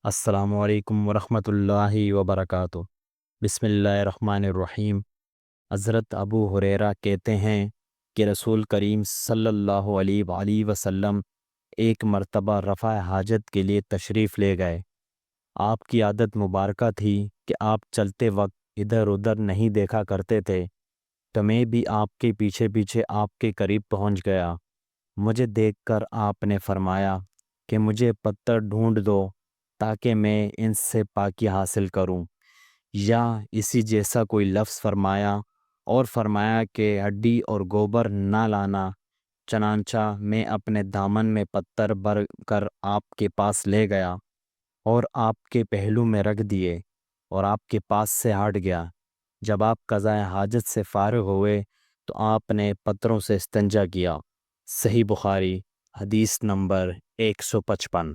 السلام علیکم ورحمۃ اللہ وبرکاتہ۔ بسم اللہ الرحمن الرحیم۔ حضرت ابو ہریرہ کہتے ہیں کہ رسول کریم صلی اللہ علیہ وآلہ وسلم ایک مرتبہ رفع حاجت کے لیے تشریف لے گئے۔ آپ کی عادت مبارکہ تھی کہ آپ چلتے وقت ادھر ادھر نہیں دیکھا کرتے تھے، تو میں بھی آپ کے پیچھے پیچھے آپ کے قریب پہنچ گیا۔ مجھے دیکھ کر آپ نے فرمایا کہ مجھے پتھر ڈھونڈ دو تاکہ میں ان سے پاکی حاصل کروں، یا اسی جیسا کوئی لفظ فرمایا، اور فرمایا کہ ہڈی اور گوبر نہ لانا۔ چنانچہ میں اپنے دامن میں پتھر بھر کر آپ کے پاس لے گیا اور آپ کے پہلو میں رکھ دیے اور آپ کے پاس سے ہٹ گیا۔ جب آپ قضائے حاجت سے فارغ ہوئے تو آپ نے پتھروں سے استنجا کیا۔ صحیح بخاری، حدیث نمبر 155۔